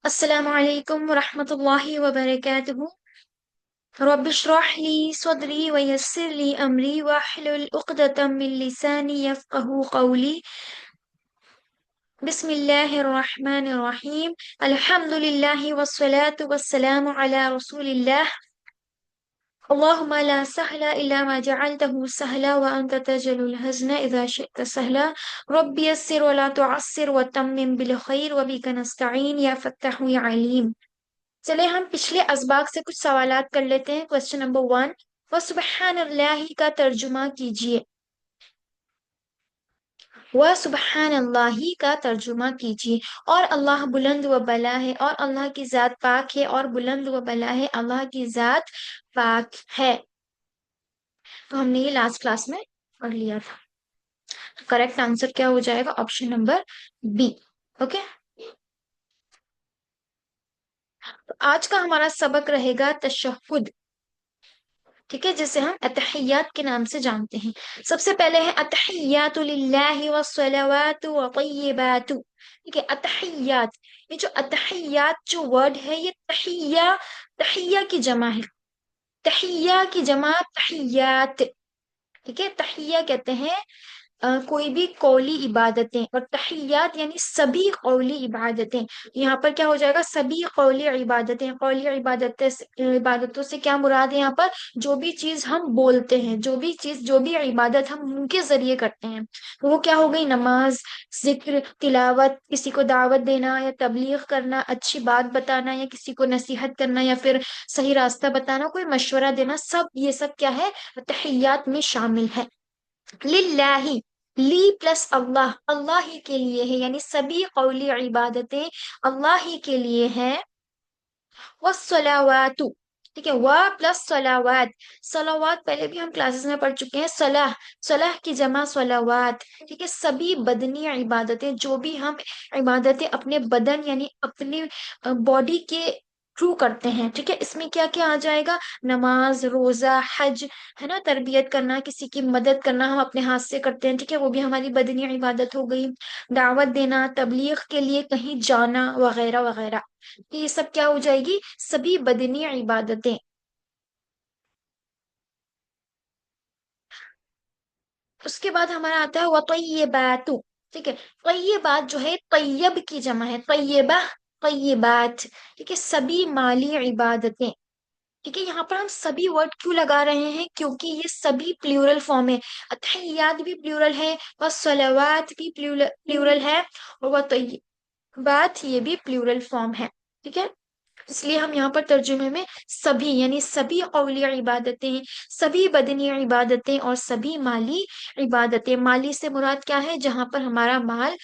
السلام علیکم ورحمۃ اللہ وبرکاتہ۔ رب اشرح لی صدری ویسر لی امری واحلل عقدۃ من لسانی یفقهوا قولی۔ بسم اللہ الرحمن الرحیم۔ الحمد للہ والصلاة والسلام علی رسول اللہ۔ اللهم لا سهل إلا ما جعلته سهلا وأنت تجعل الحزن إذا شئت سهلا رب يسر ولا تعسر وتمم بالخير وبك نستعين يا فتاح يا عليم۔ چلے ہم پچھلے اسباق سے کچھ سوالات کر لیتے ہیں۔ کوشچن نمبر 1، وسبحان اللہ کا ترجمہ کیجئے۔ وسبحان اللہ کا ترجمہ کیجئے۔ اور اللہ بلند و بلا ہے، اور اللہ کی ذات پاک ہے، اور بلند و بلا ہے، اللہ کی ذات پاک ہے۔ تو ہم نے یہ لاسٹ کلاس میں پڑھ لیا تھا۔ کریکٹ آنسر کیا ہو جائے گا؟ Option number B. اوکے، آج کا ہمارا سبق رہے گا تشہد، ٹھیک ہے، جسے ہم اتحیات کے نام سے جانتے ہیں۔ سب سے پہلے ہے اتحیات للہ والصلوات وطیبات، ٹھیک ہے۔ اتحیات، یہ جو اتحیات جو ورڈ ہے، یہ تحیہ کی جمع ہے۔ تحیہ کی جمع تحیات، ٹھیک ہے۔ تحیہ کہتے ہیں کوئی بھی قولی عبادتیں، اور تحیات یعنی سبھی قولی عبادتیں۔ یہاں پر کیا ہو جائے گا؟ سبھی قولی عبادتیں۔ قولی عبادتوں سے کیا مراد ہے؟ یہاں پر جو بھی چیز ہم بولتے ہیں، جو بھی عبادت ہم ان کے ذریعے کرتے ہیں، وہ کیا ہو گئی؟ نماز، ذکر، تلاوت، کسی کو دعوت دینا یا تبلیغ کرنا، اچھی بات بتانا یا کسی کو نصیحت کرنا یا پھر صحیح راستہ بتانا، کوئی مشورہ دینا، یہ سب کیا ہے؟ تحیات میں شامل ہے۔ للہ، لی پلس اللہ، اللہ ہی کے لیے ہے، یعنی سبھی قولی عبادتیں اللہ ہی کے لیے ہیں۔ والصلوات، ٹھیک ہے، وا پلس صلوات، صلوات پہلے بھی ہم کلاسز میں پڑھ چکے ہیں۔ صلاح کی جمع صلوات، ٹھیک ہے۔ سبھی بدنی عبادتیں، جو بھی ہم عبادتیں اپنے بدن یعنی اپنی باڈی کے تھرو کرتے ہیں، ٹھیک ہے۔ اس میں کیا کیا آ جائے گا؟ نماز، روزہ، حج، ہے نا، تربیت کرنا، کسی کی مدد کرنا ہم اپنے ہاتھ سے کرتے ہیں، ٹھیک ہے، وہ بھی ہماری بدنی عبادت ہو گئی۔ دعوت دینا، تبلیغ کے لیے کہیں جانا، وغیرہ وغیرہ، یہ سب کیا ہو جائے گی؟ سبھی بدنی عبادتیں۔ اس کے بعد ہمارا آتا ہے وطیبات، ٹھیک ہے۔ طیبات جو ہے طیب کی جمع ہے، طیبہ، طیبات، ٹھیک ہے، سبھی مالی عبادتیں، ٹھیک ہے۔ یہاں پر ہم سبھی ورڈ کیوں لگا رہے ہیں؟ کیونکہ یہ سبھی پلیورل فارم ہے۔ اتحیات بھی پلیورل ہے، والصلوات بھی پلیورل ہے، اور وطیبات یہ بھی پلیورل فارم ہے، ٹھیک ہے۔ اس لیے ہم یہاں پر ترجمے میں سبھی یعنی سبھی قولی عبادتیں، سبھی بدنی عبادتیں اور سبھی مالی عبادتیں۔ مالی سے مراد کیا ہے؟ جہاں پر ہمارا مال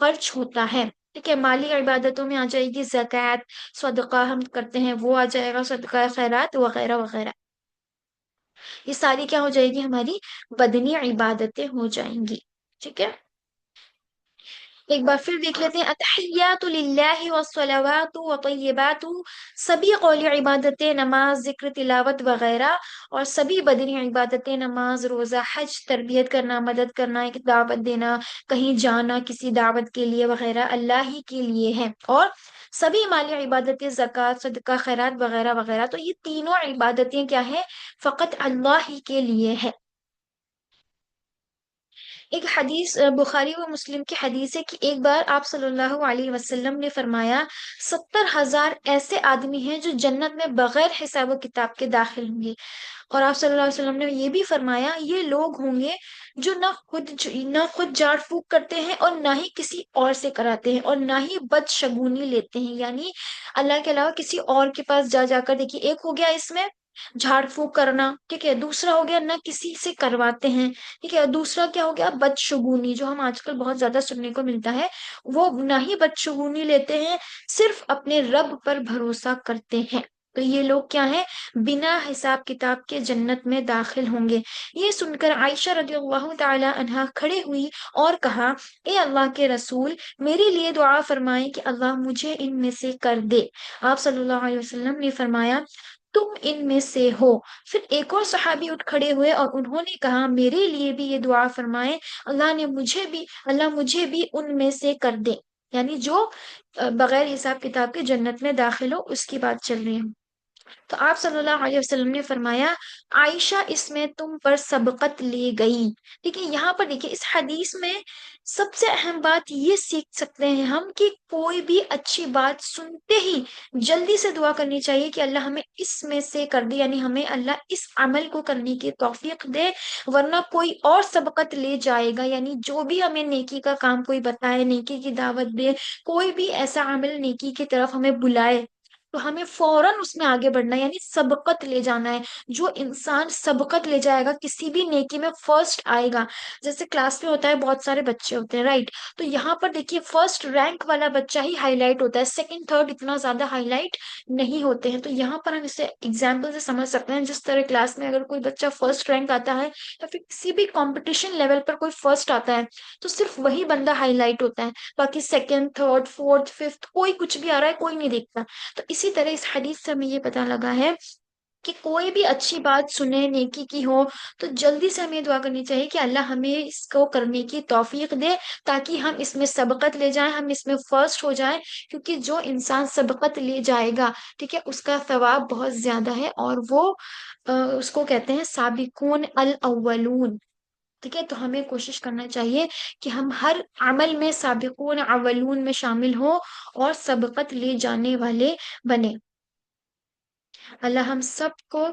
خرچ ہوتا ہے، ٹھیک ہے۔ مالی عبادتوں میں آ جائے گی زکوٰۃ، صدقہ ہم کرتے ہیں وہ آ جائے گا، صدقہ خیرات وغیرہ وغیرہ۔ یہ ساری کیا ہو جائے گی؟ ہماری بدنی عبادتیں ہو جائیں گی، ٹھیک ہے۔ ایک بار پھر دیکھ لیتے ہیں، اتحیات للہ والصلوات وطیبات، سبھی قولی عبادتیں، نماز، ذکر، تلاوت وغیرہ، اور سبھی بدنی عبادتیں، نماز، روزہ، حج، تربیت کرنا، مدد کرنا، ایک دعوت دینا، کہیں جانا کسی دعوت کے لیے وغیرہ، اللہ ہی کے لیے ہے۔ اور سبھی مالی عبادتیں، زکوٰۃ، صدقہ، خیرات وغیرہ وغیرہ، تو یہ تینوں عبادتیں کیا ہے؟ فقط اللہ ہی کے لیے ہے۔ ایک حدیث بخاری و مسلم کی حدیث ہے کہ ایک بار آپ صلی اللہ علیہ وسلم نے فرمایا، 70,000 ایسے آدمی ہیں جو جنت میں بغیر حساب و کتاب کے داخل ہوں گے۔ اور آپ صلی اللہ علیہ وسلم نے یہ بھی فرمایا، یہ لوگ ہوں گے جو نہ خود جھاڑ پھونک کرتے ہیں اور نہ ہی کسی اور سے کراتے ہیں، اور نہ ہی بدشگونی لیتے ہیں، یعنی اللہ کے علاوہ کسی اور کے پاس جا جا کر، دیکھیے ایک ہو گیا اس میں جھاڑ پھونک کرنا، ٹھیک ہے، دوسرا ہو گیا نہ کسی سے کرواتے ہیں، ٹھیک ہے، اور دوسرا کیا ہو گیا؟ بدشگونی، جو ہم آج کل بہت زیادہ سننے کو ملتا ہے۔ وہ نہ ہی بدشگونی لیتے ہیں، صرف اپنے رب پر بھروسہ کرتے ہیں۔ تو یہ لوگ کیا ہیں؟ بنا حساب کتاب کے جنت میں داخل ہوں گے۔ یہ سن کر عائشہ رضی اللہ تعالی عنہا کھڑے ہوئی اور کہا، اے اللہ کے رسول، میرے لیے دعا فرمائیں کہ اللہ مجھے ان میں سے کر دے۔ آپ صلی اللہ علیہ وسلم نے فرمایا، تم ان میں سے ہو۔ پھر ایک اور صحابی اٹھ کھڑے ہوئے اور انہوں نے کہا، میرے لیے بھی یہ دعا فرمائیں، اللہ مجھے بھی ان میں سے کر دے۔ یعنی جو بغیر حساب کتاب کے جنت میں داخل ہو، اس کی بات چل رہی ہے۔ تو آپ صلی اللہ علیہ وسلم نے فرمایا عائشہ اس میں تم پر سبقت لے گئی۔ ٹھیک ہے، یہاں پر دیکھیے اس حدیث میں سب سے اہم بات یہ سیکھ سکتے ہیں ہم کہ کوئی بھی اچھی بات سنتے ہی جلدی سے دعا کرنی چاہیے کہ اللہ ہمیں اس میں سے کر دے، یعنی ہمیں اللہ اس عمل کو کرنے کی توفیق دے، ورنہ کوئی اور سبقت لے جائے گا۔ یعنی جو بھی ہمیں نیکی کا کام کوئی بتائے، نیکی کی دعوت دے، کوئی بھی ایسا عمل نیکی کی طرف ہمیں بلائے، تو ہمیں فوراً اس میں آگے بڑھنا ہے، یعنی سبقت لے جانا ہے۔ جو انسان سبقت لے جائے گا کسی بھی نیکی میں فرسٹ آئے گا، جیسے کلاس میں ہوتا ہے بہت سارے بچے ہوتے ہیں رائٹ، تو یہاں پر دیکھیے فرسٹ رینک والا بچہ ہی ہائی لائٹ ہوتا ہے، سیکنڈ تھرڈ اتنا زیادہ ہائی لائٹ نہیں ہوتے ہیں۔ تو یہاں پر ہم اسے اگزامپل سے سمجھ سکتے ہیں، جس طرح کلاس میں اگر کوئی بچہ فرسٹ رینک آتا ہے یا پھر کسی بھی کمپٹیشن لیول پر کوئی فرسٹ آتا ہے تو صرف وہی بندہ ہائی لائٹ ہوتا ہے، باقی سیکنڈ تھرڈ فورتھ ففتھ کوئی کچھ بھی آ رہا ہے کوئی نہیں دیکھتا۔ تو اسی طرح اس حدیث سے ہمیں یہ پتہ لگا ہے کہ کوئی بھی اچھی بات سنے نیکی کی ہو تو جلدی سے ہمیں دعا کرنی چاہیے کہ اللہ ہمیں اس کو کرنے کی توفیق دے، تاکہ ہم اس میں سبقت لے جائیں، ہم اس میں فرسٹ ہو جائیں، کیونکہ جو انسان سبقت لے جائے گا ٹھیک ہے اس کا ثواب بہت زیادہ ہے، اور وہ اس کو کہتے ہیں سابقون الاولون۔ ٹھیک ہے، تو ہمیں کوشش کرنا چاہیے کہ ہم ہر عمل میں سابقون اولون میں شامل ہوں اور سبقت لے جانے والے بنے۔ اللہ ہم سب کو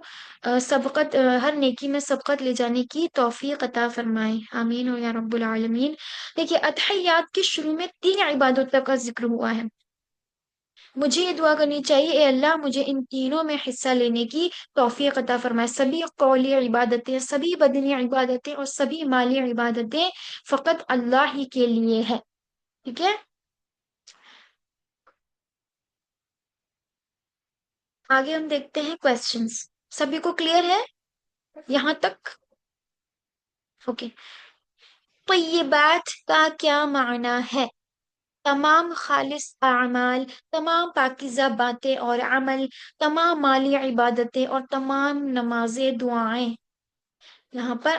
سبقت ہر نیکی میں سبقت لے جانے کی توفیق عطا فرمائے، آمین و یا رب العالمین۔ دیکھیے اتحیات کے شروع میں 3 عبادتوں کا ذکر ہوا ہے، مجھے یہ دعا کرنی چاہیے اے اللہ مجھے ان تینوں میں حصہ لینے کی توفیق عطا فرمائے۔ سبھی قولی عبادتیں، سبھی بدنی عبادتیں اور سبھی مالی عبادتیں فقط اللہ ہی کے لیے ہے۔ ٹھیک ہے، آگے ہم دیکھتے ہیں کوشچنس۔ سبھی کو کلیئر ہے یہاں تک؟ اوکے، طیبات کا کیا معنی ہے؟ تمام خالص اعمال، تمام پاکیزہ باتیں اور عمل، تمام مالی عبادتیں اور تمام نمازیں دعائیں۔ یہاں پر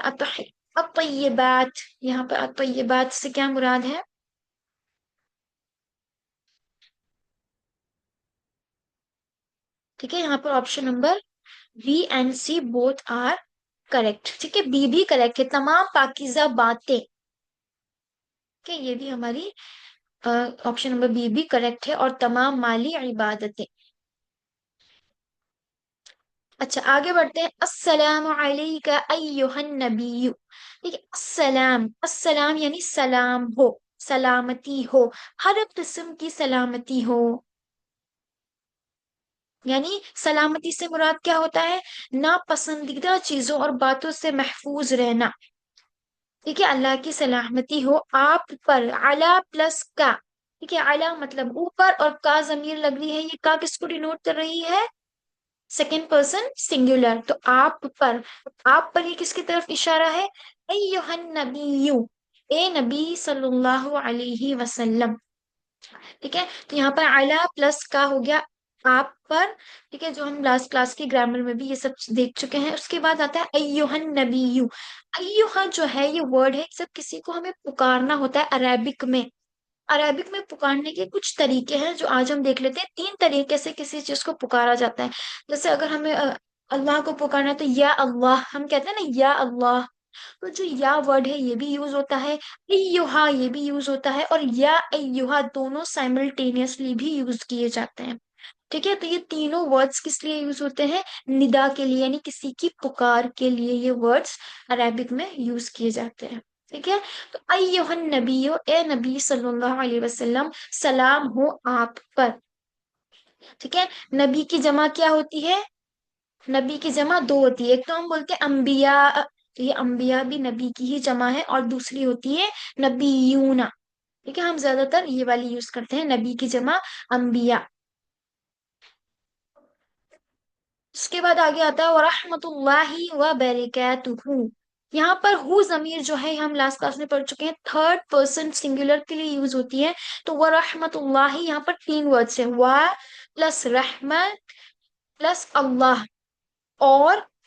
الطیبات، یہاں پر الطیبات سے کیا مراد ہے؟ ٹھیک ہے، یہاں پر option number B and C both are correct. ٹھیک ہے، بی بھی کریکٹ ہے، تمام پاکیزہ باتیں۔ کہ یہ بھی ہماری آپشن نمبر بی بھی کریکٹ ہے، اور تمام مالی عبادتیں۔ اچھا آگے بڑھتے ہیں، السلام علیکہ ایہا النبی۔ ٹھیک ہے، السلام، السلام یعنی سلام ہو، سلامتی ہو، ہر قسم کی سلامتی ہو۔ یعنی سلامتی سے مراد کیا ہوتا ہے؟ ناپسندیدہ چیزوں اور باتوں سے محفوظ رہنا۔ ٹھیک ہے، اللہ کی سلامتی ہو آپ پر، علا پلس کا۔ ٹھیک ہے، علا مطلب اوپر، اور کا ضمیر لگ رہی ہے، یہ کا کس کو ڈینوٹ کر رہی ہے؟ سیکنڈ پرسن سنگولر، تو آپ پر، آپ پر یہ کس کی طرف اشارہ ہے؟ ایہا النبی، اے نبی صلی اللہ علیہ وسلم۔ ٹھیک ہے، تو یہاں پر علا پلس کا ہو گیا آپ پر۔ ٹھیک ہے، جو ہم لاسٹ کلاس کی گرامر میں بھی یہ سب دیکھ چکے ہیں۔ اس کے بعد آتا ہے ایہا النبی۔ ایہا جو ہے یہ ورڈ ہے، جب کسی کو ہمیں پکارنا ہوتا ہے عربک میں، عربک میں پکارنے کے کچھ طریقے ہیں جو آج ہم دیکھ لیتے ہیں۔ 3 طریقے سے کسی چیز کو پکارا جاتا ہے۔ جیسے اگر ہمیں اللہ کو پکارنا ہے تو یا اللہ ہم کہتے ہیں نا، یا اللہ، تو جو یا ورڈ ہے یہ بھی یوز ہوتا ہے، ایہا یہ بھی یوز ہوتا ہے، اور یا ایہا دونوں سائملٹینیسلی بھی یوز کیے جاتے ہیں۔ ٹھیک ہے، تو یہ تینوں ورڈز کس لیے یوز ہوتے ہیں؟ ندا کے لیے، یعنی کسی کی پکار کے لیے یہ ورڈز عربک میں یوز کیے جاتے ہیں۔ ٹھیک ہے، تو ایہا النبی، اے نبی صلی اللہ علیہ وسلم، سلام ہو آپ پر۔ ٹھیک ہے، نبی کی جمع کیا ہوتی ہے؟ نبی کی جمع 2 ہوتی ہے، ایک تو ہم بولتے ہیں انبیاء، تو یہ انبیاء بھی نبی کی ہی جمع ہے، اور دوسری ہوتی ہے نبیون۔ ٹھیک ہے، ہم زیادہ تر یہ والی یوز کرتے ہیں، نبی کی جمع انبیاء۔ اس کے بعد آگے آتا ہے ورحمۃ اللہ وبرکاتہ۔ یہاں پر ہو ضمیر جو ہے ہم لاسٹ کلاس میں پڑھ چکے ہیں، تھرڈ پرسن سنگولر کے لیے یوز ہوتی ہے۔ تو ورحمۃ اللہ یہاں پر 3 ورڈز ہیں، وا پلس رحمت پلس اللہ، اور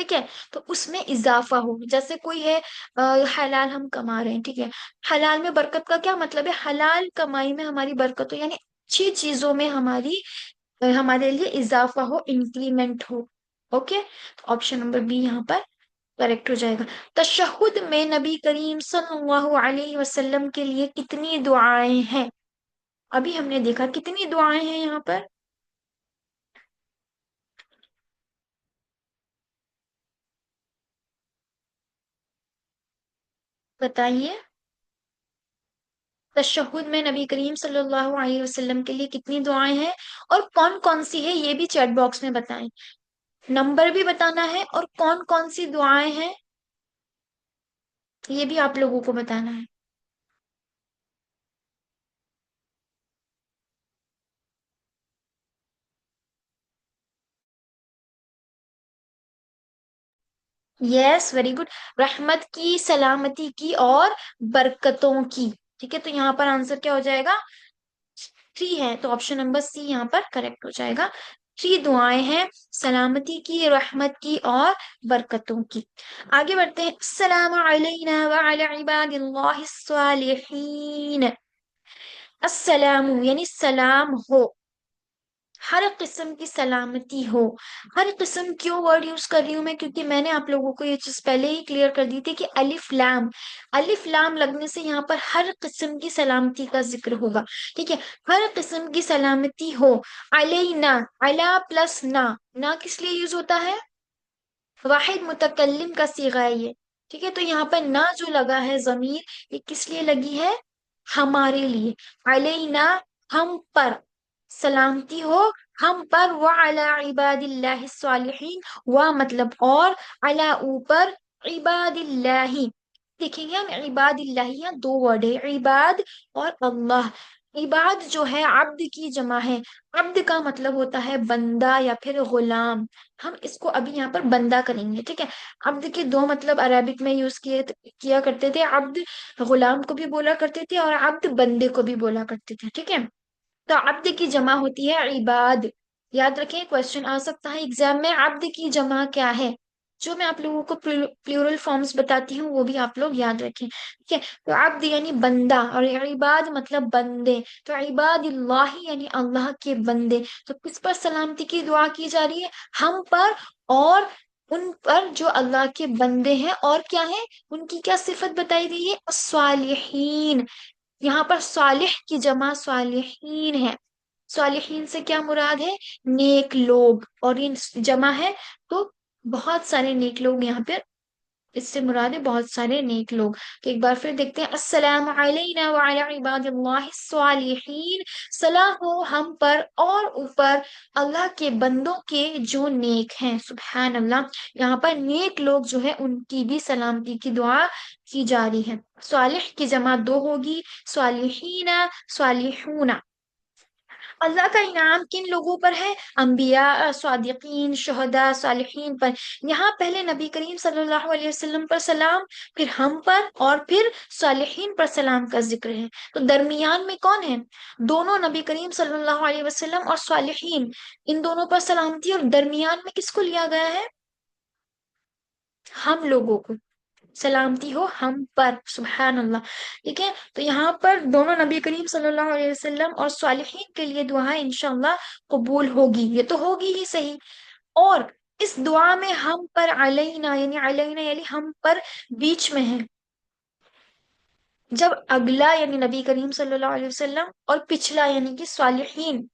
ٹھیک ہے، تو اس میں اضافہ ہو، جیسے کوئی ہے حلال ہم کما رہے ہیں، ٹھیک ہے، حلال میں برکت کا کیا مطلب ہے؟ حلال کمائی میں ہماری برکت ہو، یعنی اچھی چیزوں میں ہمارے لیے اضافہ ہو، انکریمنٹ ہو. اوکے، تو آپشن نمبر بی یہاں پر کریکٹ ہو جائے گا. تشہد میں نبی کریم صلی اللہ علیہ وسلم کے لیے کتنی دعائیں ہیں؟ ابھی ہم نے دیکھا کتنی دعائیں ہیں یہاں پر، بتائیے. تشہد میں نبی کریم صلی اللہ علیہ وسلم کے لیے کتنی دعائیں ہیں، اور کون کون سی ہے یہ بھی چیٹ باکس میں بتائیں. نمبر بھی بتانا ہے اور کون کون سی دعائیں ہیں یہ بھی آپ لوگوں کو بتانا ہے. یس، ویری گڈ. رحمت کی، سلامتی کی اور برکتوں کی. ٹھیک ہے، تو یہاں پر آنسر کیا ہو جائے گا؟ 3 ہے، تو آپشن نمبر سی یہاں پر کریکٹ ہو جائے گا. 3 دعائیں ہیں، سلامتی کی، رحمت کی اور برکتوں کی. آگے بڑھتے ہیں. السلام علینا وعلی عباد اللہ الصالحین. السلام یعنی سلام ہو، ہر قسم کی سلامتی ہو. ہر قسم کیوں ورڈ یوز کر رہی ہوں میں؟ کیونکہ میں نے آپ لوگوں کو یہ چیز پہلے ہی کلیئر کر دی تھی کہ الف لام، الف لام لگنے سے یہاں پر ہر قسم کی سلامتی کا ذکر ہوگا. ٹھیک ہے، ہر قسم کی سلامتی ہو. علینا، علا پلس نا کس لیے یوز ہوتا ہے؟ واحد متکلم کا صیغہ ہے یہ. ٹھیک ہے، تو یہاں پر نہ جو لگا ہے ضمیر، یہ کس لیے لگی ہے؟ ہمارے لیے. علینا ہم پر سلامتی ہو، ہم پر، وعلی عباد اللہ الصالحین، و مطلب اور، علی اوپر، عباد اللہ. دیکھیں گے ہم عباد اللہ، یہاں 2 ورڈ ہے، عباد اور اللہ. عباد جو ہے عبد کی جمع ہے. عبد کا مطلب ہوتا ہے بندہ یا پھر غلام. ہم اس کو ابھی یہاں پر بندہ کریں گے. ٹھیک ہے، عبد کے 2 مطلب عربک میں یوز کیا کرتے تھے. عبد غلام کو بھی بولا کرتے تھے اور عبد بندے کو بھی بولا کرتے تھے. ٹھیک ہے، تو عبد کی جمع ہوتی ہے عباد. یاد رکھیں، کوشچن آ سکتا ہے ایگزام میں، عبد کی جمع کیا ہے؟ جو میں آپ لوگوں کو پلورل فارمز بتاتی ہوں وہ بھی آپ لوگ یاد رکھیں. ٹھیک ہے، تو عبد یعنی بندہ اور عباد مطلب بندے. تو عباد اللہ یعنی اللہ کے بندے. تو کس پر سلامتی کی دعا کی جا رہی ہے؟ ہم پر اور ان پر جو اللہ کے بندے ہیں. اور کیا ہے ان کی؟ کیا صفت بتائی گئی ہے؟ الصالحین. یہاں پر صالح کی جمع صالحین ہے. صالحین سے کیا مراد ہے؟ نیک لوگ. اور یہ جمع ہے تو بہت سارے نیک لوگ یہاں پہ اس سے مراد ہے، بہت سارے نیک لوگ. تو ایک بار پھر دیکھتے ہیں. السلام علینا وعلی عباد اللہ الصالحین. سلام ہو ہم پر اور اوپر اللہ کے بندوں کے جو نیک ہیں. سبحان اللہ، یہاں پر نیک لوگ جو ہے ان کی بھی سلامتی کی دعا کی جا رہی ہے. صالح کی جمع 2 ہوگی، صالحین، صالحون. اللہ کا انعام کن لوگوں پر ہے؟ انبیاء، صادقین، شہداء، صالحین پر. یہاں پہلے نبی کریم صلی اللہ علیہ وسلم پر سلام، پھر ہم پر اور پھر صالحین پر سلام کا ذکر ہے. تو درمیان میں کون ہے؟ دونوں، نبی کریم صلی اللہ علیہ وسلم اور صالحین، ان دونوں پر سلامتی. اور درمیان میں کس کو لیا گیا ہے؟ ہم لوگوں کو سلامتی ہو ہم پر. سبحان اللہ. ٹھیک ہے، تو یہاں پر دونوں نبی کریم صلی اللہ علیہ وسلم اور صالحین کے لیے دعا انشاءاللہ قبول ہوگی، یہ تو ہوگی ہی صحیح. اور اس دعا میں ہم پر، علینا یعنی ہم پر بیچ میں ہے. جب اگلا یعنی نبی کریم صلی اللہ علیہ وسلم اور پچھلا یعنی کہ صالحین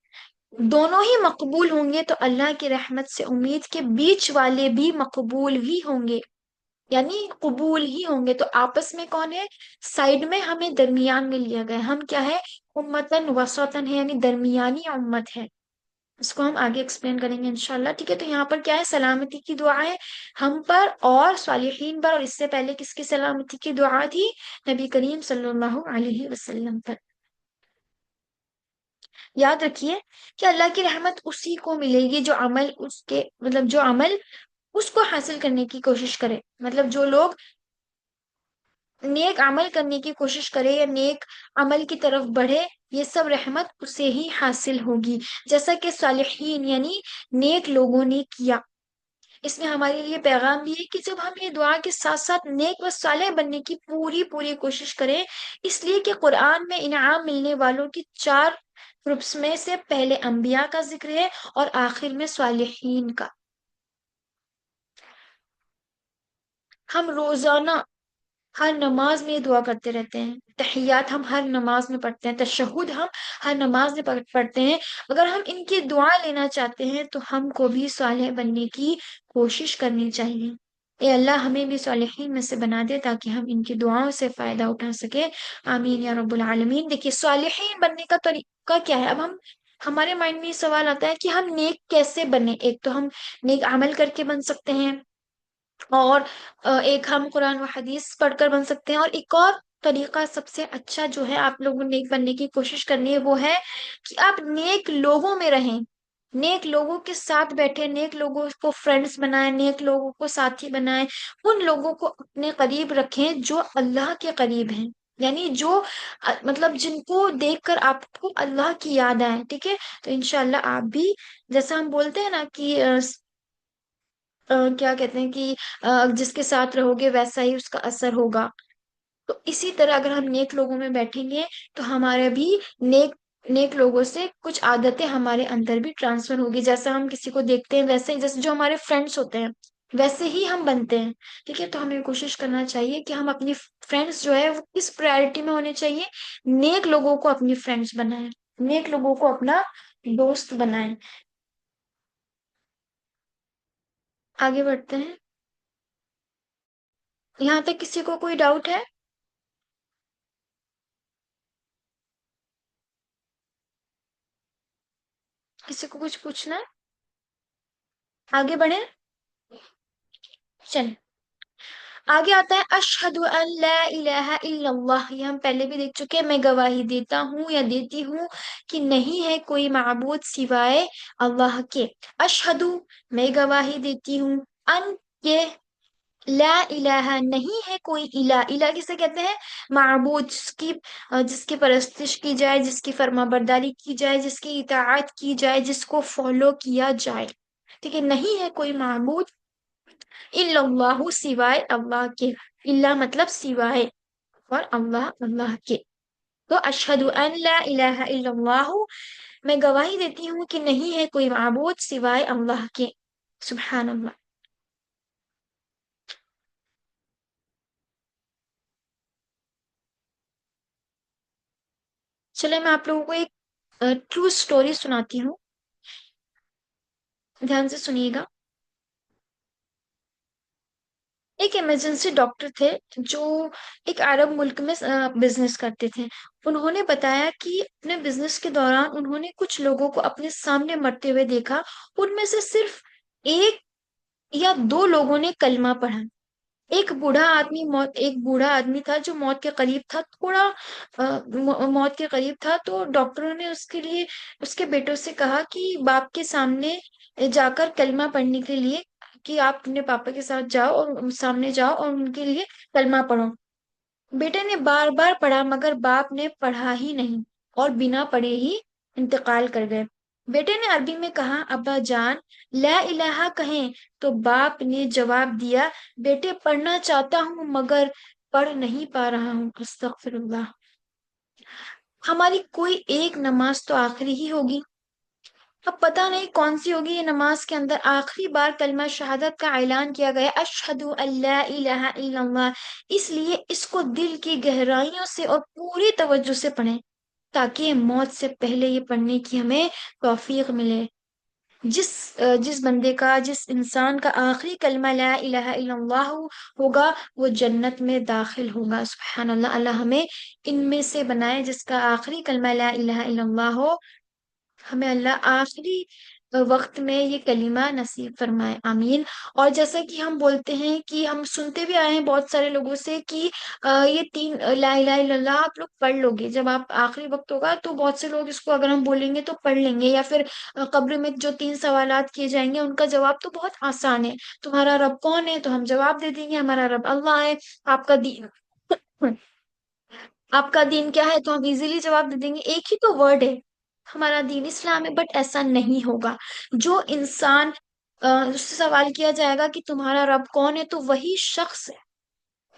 دونوں ہی مقبول ہوں گے، تو اللہ کی رحمت سے امید کے بیچ والے بھی مقبول ہی ہوں گے، یعنی قبول ہی ہوں گے. تو آپس میں کون ہے؟ سائڈ میں ہمیں درمیان میں لیا گیا. ہم کیا ہے؟ امتن وسطن ہے، یعنی درمیانی امت ہے. اس کو ہم آگے ایکسپلین کریں گے انشاءاللہ. ٹھیک ہے، تو یہاں پر کیا ہے؟ سلامتی کی دعا ہے ہم پر اور صالحین پر. اور اس سے پہلے کس کی سلامتی کی دعا تھی؟ نبی کریم صلی اللہ علیہ وسلم پر. یاد رکھیے کہ اللہ کی رحمت اسی کو ملے گی جو عمل اس کے مطلب جو عمل اس کو حاصل کرنے کی کوشش کرے. مطلب جو لوگ نیک عمل کرنے کی کوشش کرے یا نیک عمل کی طرف بڑھے، یہ سب رحمت اسے ہی حاصل ہوگی، جیسا کہ صالحین یعنی نیک لوگوں نے کیا. اس میں ہمارے لیے پیغام بھی ہے کہ جب ہم یہ دعا کے ساتھ ساتھ نیک و صالح بننے کی پوری پوری کوشش کریں، اس لیے کہ قرآن میں انعام ملنے والوں کی چار گروپس میں سے پہلے انبیاء کا ذکر ہے اور آخر میں صالحین کا۔ ہم روزانہ ہر نماز میں یہ دعا کرتے رہتے ہیں، تحیات ہم ہر نماز میں پڑھتے ہیں، تشہد ہم ہر نماز میں پڑھتے ہیں۔ اگر ہم ان کی دعا لینا چاہتے ہیں تو ہم کو بھی صالح بننے کی کوشش کرنی چاہیے۔ اے اللہ ہمیں بھی صالحین میں سے بنا دے تاکہ ہم ان کی دعاؤں سے فائدہ اٹھا سکے، آمین یا رب العالمین۔ دیکھیے صالحین بننے کا طریقہ کیا ہے؟ اب ہمارے مائنڈ میں یہ سوال آتا ہے کہ ہم نیک کیسے بنے؟ ایک تو ہم نیک عمل کر کے بن سکتے ہیں، اور ایک ہم قرآن و حدیث پڑھ کر بن سکتے ہیں، اور ایک اور طریقہ سب سے اچھا جو ہے آپ لوگوں نیک بننے کی کوشش کرنی ہے وہ ہے کہ آپ نیک لوگوں میں رہیں، نیک لوگوں کے ساتھ بیٹھے، نیک لوگوں کو فرینڈز بنائیں، نیک لوگوں کو ساتھی بنائیں، ان لوگوں کو اپنے قریب رکھیں جو اللہ کے قریب ہیں، یعنی جو مطلب جن کو دیکھ کر آپ کو اللہ کی یاد آئے، ٹھیک ہے؟ تو انشاءاللہ آپ بھی، جیسا ہم بولتے ہیں نا کہ کیا کہتے ہیں کہ جس کے ساتھ رہو گے ویسا ہی اس کا اثر ہوگا، تو اسی طرح اگر ہم نیک لوگوں میں بیٹھیں گے تو ہمارا بھی نیک نیک لوگوں سے کچھ عادتیں ہمارے اندر بھی ٹرانسفر ہوگی، جیسا ہم کسی کو دیکھتے ہیں ویسے ہی، جیسے جو ہمارے فرینڈس ہوتے ہیں ویسے ہی ہم بنتے ہیں، ٹھیک ہے؟ تو ہمیں کوشش کرنا چاہیے کہ ہم اپنی فرینڈس جو ہے وہ کس پرائرٹی میں ہونے چاہیے، نیک لوگوں کو اپنی فرینڈس بنائیں، نیک لوگوں کو اپنا دوست بنائیں۔ آگے بڑھتے ہیں، یہاں تک کسی کو کوئی ڈاؤٹ ہے؟ کسی کو کچھ پوچھنا ہے؟ آگے بڑھیں، چلیں آگے آتا ہے اشہد ان لا الہ الا اللہ، یہ ہم پہلے بھی دیکھ چکے ہیں، میں گواہی دیتا ہوں یا دیتی ہوں کہ نہیں ہے کوئی معبود سوائے اللہ کے۔ اشہد، میں گواہی دیتی ہوں، ان، کے، لا الہ، نہیں ہے کوئی الہ، الہ کسے کہتے ہیں؟ معبود، جس کی پرستش کی جائے، جس کی فرما برداری کی جائے، جس کی اطاعت کی جائے، جس کو فالو کیا جائے، ٹھیک ہے؟ نہیں ہے کوئی معبود الا اللہ، سوائے اللہ کے، اللہ مطلب سوائے، اور اللہ اللہ کے۔ تو اشہد ان لا الہ الا اللہ، میں گواہی دیتی ہوں کہ نہیں ہے کوئی معبود سوائے اللہ کے، سبحان اللہ۔ چلے میں آپ لوگوں کو ایک ٹرو اسٹوری سناتی ہوں، دھیان سے سنیے گا۔ ایک ایمرجنسی ڈاکٹر تھے جو ایک عرب ملک میں بزنس کرتے تھے۔ انہوں نے بتایا کہ اپنے بزنس کے دوران انہوں نے کچھ لوگوں کو اپنے سامنے مرتے ہوئے دیکھا، ان میں سے صرف ایک یا دو لوگوں نے کلمہ پڑھا۔ ایک بوڑھا آدمی تھا جو موت کے قریب تھا، تھوڑا موت کے قریب تھا، تو ڈاکٹروں نے اس کے لیے اس کے بیٹوں سے کہا کہ باپ کے سامنے جا کر کلمہ پڑھنے کے لیے، کہ آپ اپنے پاپا کے ساتھ جاؤ اور سامنے جاؤ اور ان کے لیے کلمہ پڑھو۔ بیٹے نے بار بار پڑھا مگر باپ نے پڑھا ہی نہیں، اور بنا پڑھے ہی انتقال کر گئے۔ بیٹے نے عربی میں کہا ابا جان لا الہ کہیں، تو باپ نے جواب دیا بیٹے پڑھنا چاہتا ہوں مگر پڑھ نہیں پا رہا ہوں، استغفر اللہ۔ ہماری کوئی ایک نماز تو آخری ہی ہوگی، اب پتہ نہیں کون سی ہوگی یہ نماز کے اندر آخری بار کلمہ شہادت کا اعلان کیا گیا، اشہد ان لا الہ الا اللہ، اس لیے اس کو دل کی گہرائیوں سے اور پوری توجہ سے پڑھیں تاکہ موت سے پہلے یہ پڑھنے کی ہمیں توفیق ملے۔ جس جس بندے کا، جس انسان کا آخری کلمہ لا الہ الا اللہ ہوگا وہ جنت میں داخل ہوگا، سبحان اللہ۔ اللہ ہمیں ان میں سے بنائے جس کا آخری کلمہ لا الہ الا اللہ ہو، ہمیں اللہ آخری وقت میں یہ کلمہ نصیب فرمائے، آمین۔ اور جیسا کہ ہم بولتے ہیں کہ ہم سنتے بھی آئے ہیں بہت سارے لوگوں سے کہ یہ تین لا الہ الا اللہ آپ لوگ پڑھ لو گے، جب آپ آخری وقت ہوگا تو بہت سے لوگ اس کو اگر ہم بولیں گے تو پڑھ لیں گے، یا پھر قبر میں جو تین سوالات کیے جائیں گے ان کا جواب تو بہت آسان ہے، تمہارا رب کون ہے؟ تو ہم جواب دے دیں گے ہمارا رب اللہ ہے۔ آپ کا دین آپ کا دین کیا ہے؟ تو ہم ایزیلی جواب دے دیں گے، ایک ہی تو ورڈ ہے، ہمارا دین اسلام ہے، بٹ ایسا نہیں ہوگا۔ جو انسان اس سے سوال کیا جائے گا کہ تمہارا رب کون ہے، تو وہی شخص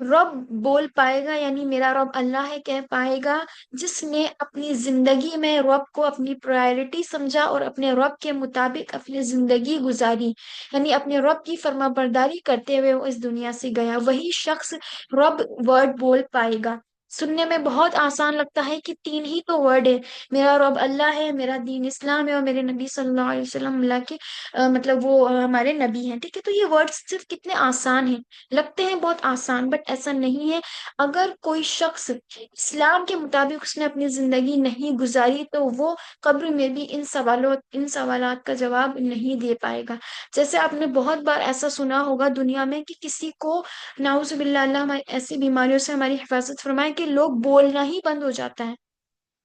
رب بول پائے گا، یعنی میرا رب اللہ ہے کہہ پائے گا، جس نے اپنی زندگی میں رب کو اپنی پرائرٹی سمجھا اور اپنے رب کے مطابق اپنی زندگی گزاری، یعنی اپنے رب کی فرما برداری کرتے ہوئے وہ اس دنیا سے گیا، وہی شخص رب ورڈ بول پائے گا۔ سننے میں بہت آسان لگتا ہے کہ تین ہی تو ورڈ ہے، میرا رب اللہ ہے، میرا دین اسلام ہے، اور میرے نبی صلی اللہ علیہ وسلم اللہ کے مطلب وہ ہمارے نبی ہیں، ٹھیک ہے؟ تو یہ ورڈ صرف کتنے آسان ہیں، لگتے ہیں بہت آسان، بٹ ایسا نہیں ہے۔ اگر کوئی شخص اسلام کے مطابق اس نے اپنی زندگی نہیں گزاری تو وہ قبر میں بھی ان سوالات کا جواب نہیں دے پائے گا۔ جیسے آپ نے بہت بار ایسا سنا ہوگا دنیا میں کہ کسی کو نعوذ باللہ اللہ ہماری ایسی بیماریوں سے ہماری حفاظت فرمائے کہ لوگ بولنا ہی بند ہو جاتا ہے،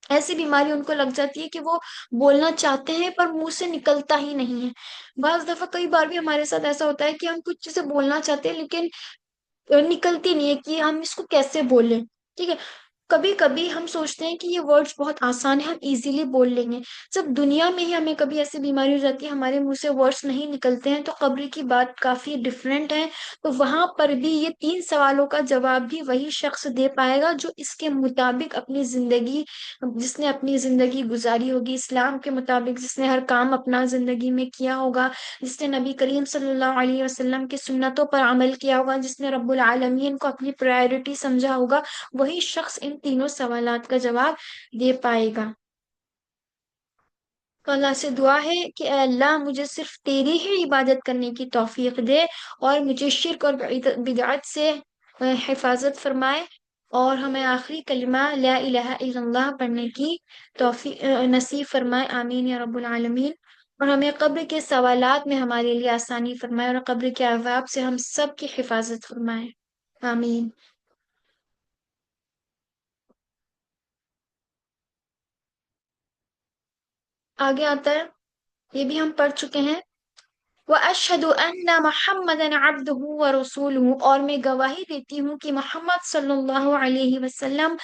ایسی بیماری ان کو لگ جاتی ہے کہ وہ بولنا چاہتے ہیں پر منہ سے نکلتا ہی نہیں ہے۔ بعض دفعہ کئی بار بھی ہمارے ساتھ ایسا ہوتا ہے کہ ہم کچھ چیزیں بولنا چاہتے ہیں لیکن نکلتی نہیں ہے کہ ہم اس کو کیسے بولیں، ٹھیک ہے؟ کبھی کبھی ہم سوچتے ہیں کہ یہ ورڈز بہت آسان ہے، ہم ایزیلی بول لیں گے، جب دنیا میں ہی ہمیں کبھی ایسی بیماری ہو جاتی ہے ہمارے منہ سے ورڈز نہیں نکلتے ہیں، تو قبر کی بات کافی ڈفرینٹ ہے۔ تو وہاں پر بھی یہ تین سوالوں کا جواب بھی وہی شخص دے پائے گا جو اس کے مطابق اپنی زندگی، جس نے اپنی زندگی گزاری ہوگی اسلام کے مطابق، جس نے ہر کام اپنا زندگی میں کیا ہوگا، جس نے نبی کریم صلی اللہ علیہ وسلم کی سنتوں پر عمل کیا ہوگا، جس نے رب العالمین کو اپنی پرائرٹی سمجھا ہوگا، وہی شخص ان تینوں سوالات کا جواب دے پائے گا۔ تو اللہ سے دعا ہے کہ اے اللہ مجھے صرف تیری ہی عبادت کرنے کی توفیق دے، اور مجھے شرک اور بدعت سے حفاظت فرمائے، اور ہمیں آخری کلمہ لا الہ الا اللہ پڑھنے کی توفیق نصیب فرمائے، آمین یا رب العالمین۔ اور ہمیں قبر کے سوالات میں ہمارے لیے آسانی فرمائے، اور قبر کے عذاب سے ہم سب کی حفاظت فرمائے، آمین۔ آگے آتا ہے، یہ بھی ہم پڑھ چکے ہیں، وَأَشْهَدُ أَنَّ مُحَمَّدًا عَبْدُهُ وَرَسُولُهُ، اور میں گواہی دیتی ہوں کہ محمد صلی اللہ علیہ وسلم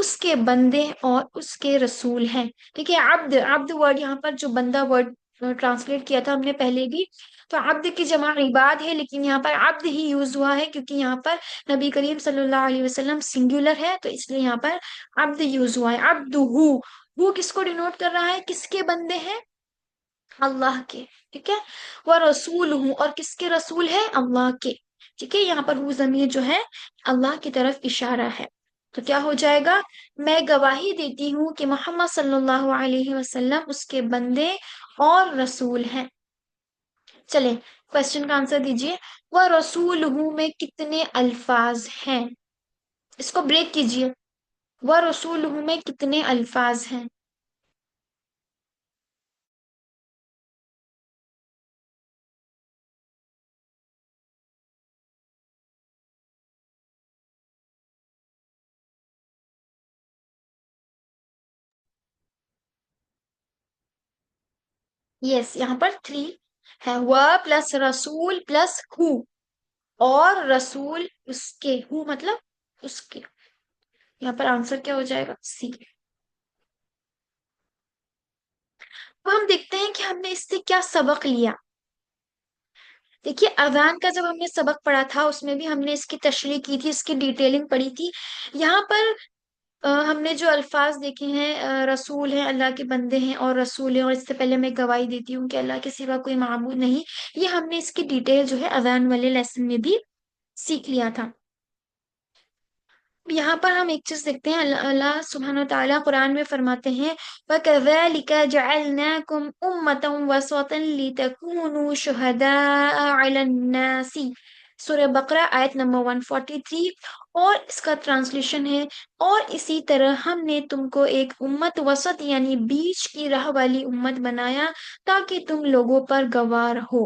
اس کے بندے اور اس کے رسول ہیں، ٹھیک ہے؟ عبد، عبد ورڈ یہاں پر جو بندہ ورڈ ٹرانسلیٹ کیا تھا ہم نے پہلے بھی، تو عبد کی جمع عباد ہے، لیکن یہاں پر عبد ہی یوز ہوا ہے کیونکہ یہاں پر نبی کریم صلی اللہ علیہ وسلم سنگولر ہے، تو اس لیے یہاں پر عبد یوز ہوا ہے۔ عبدہ، وہ کس کو ڈینوٹ کر رہا ہے، کس کے بندے ہیں؟ اللہ کے، ٹھیک ہے؟ وہ رسول ہوں، اور کس کے رسول ہے؟ اللہ کے، ٹھیک ہے؟ یہاں پر وہ ضمیر جو ہے اللہ کی طرف اشارہ ہے، تو کیا ہو جائے گا؟ میں گواہی دیتی ہوں کہ محمد صلی اللہ علیہ وسلم اس کے بندے اور رسول ہیں۔ چلیں کوشچن کا آنسر دیجئے، وہ رسول ہوں میں کتنے الفاظ ہیں؟ اس کو بریک کیجئے، وہ رسول ہوں میں کتنے الفاظ ہیں؟ یس، یہاں پر تھری ہے، وہ پلس رسول پلس ہو، اور رسول اس کے، ہو مطلب اس کے، یہاں پر آنسر کیا ہو جائے گا؟ سی۔ اب ہم دیکھتے ہیں کہ ہم نے اس سے کیا سبق لیا۔ دیکھیے اذان کا جب ہم نے سبق پڑھا تھا اس میں بھی ہم نے اس کی تشریح کی تھی، اس کی ڈیٹیلنگ پڑھی تھی۔ یہاں پر ہم نے جو الفاظ دیکھے ہیں، رسول ہیں اللہ کے بندے ہیں اور رسول ہیں، اور اس سے پہلے میں گواہی دیتی ہوں کہ اللہ کے سوا کوئی معبود نہیں، یہ ہم نے اس کی ڈیٹیل جو ہے اذان والے لیسن میں بھی سیکھ لیا تھا۔ یہاں پر ہم ایک چیز دیکھتے ہیں، اللہ سبحانہ وتعالیٰ قرآن میں فرماتے ہیں وَكَذَلِكَ جَعَلْنَاكُمْ أُمَّةً وَسَطًا لِتَكُونُوا شُهَدَاءَ عَلَى النَّاسِ، سورہ بقرہ آیت نمبر 143، اور اس کا ٹرانسلیشن ہے، اور اسی طرح ہم نے تم کو ایک امت وسط یعنی بیچ کی راہ والی امت بنایا تاکہ تم لوگوں پر گواہ ہو۔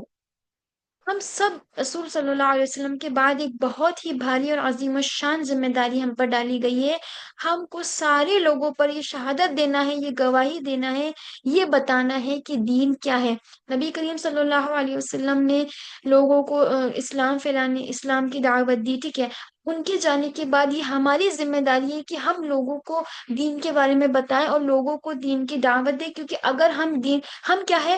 ہم سب رسول صلی اللہ علیہ وسلم کے بعد ایک بہت ہی بھاری اور عظیم الشان ذمہ داری ہم پر ڈالی گئی ہے، ہم کو سارے لوگوں پر یہ شہادت دینا ہے، یہ گواہی دینا ہے، یہ بتانا ہے کہ دین کیا ہے۔ نبی کریم صلی اللہ علیہ وسلم نے لوگوں کو اسلام پھیلانے، اسلام کی دعوت دی، ٹھیک ہے؟ ان کے جانے کے بعد یہ ہماری ذمہ داری ہے کہ ہم لوگوں کو دین کے بارے میں بتائیں اور لوگوں کو دین کی دعوت دیں، کیونکہ اگر ہم دین، ہم کیا ہے،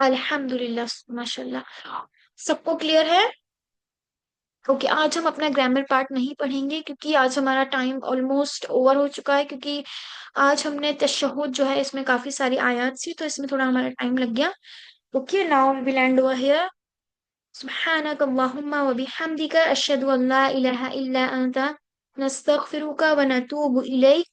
الحمدللہ، ماشاء اللہ، سب کو کلیئر ہے؟ اوکے، آج ہم اپنا گرامر پارٹ نہیں پڑھیں گے کیونکہ آج ہمارا ٹائم آلموسٹ اوور ہو چکا ہے، کیونکہ آج ہم نے تشہد جو ہے اس میں کافی ساری آیات تھی تو اس میں تھوڑا ہمارا ٹائم لگ گیا. Okay, now we land over here. سبحانك اللهم وبحمدك أشهد أن لا إله إلا أنت نستغفرك ونتوب إليك.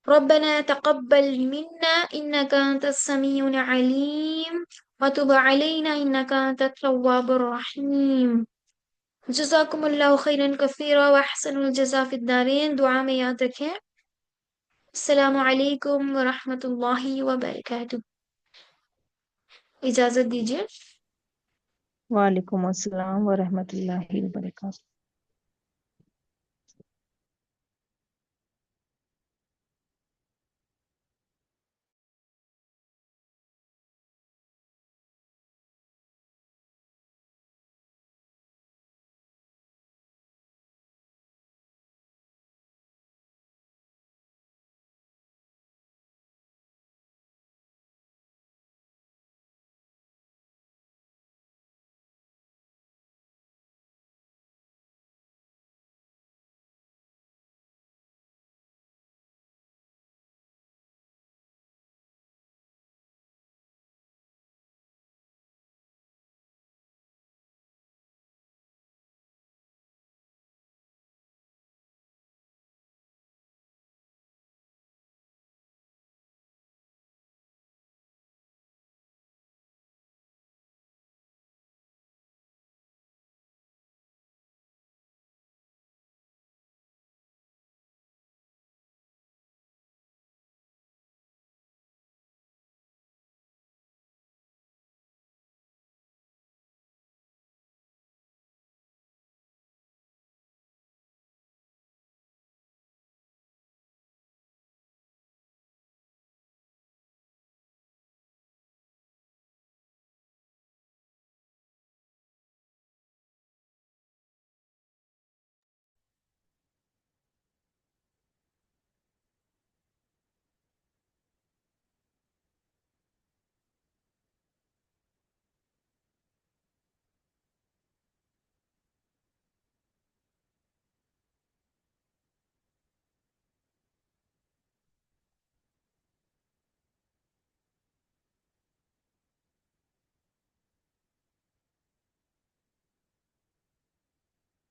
ربنا تقبل منا إنك أنت السميع العليم وتب علينا إنك أنت التواب الرحيم. جزاکم اللہ خیرا کثیرا واحسن الجزاء فی الدارین. دعا میں یاد رکھیں. السلام علیکم ورحمۃ اللہ وبرکاتہ. اجازت دیجیے. وعلیکم السلام ورحمۃ اللہ وبرکاتہ.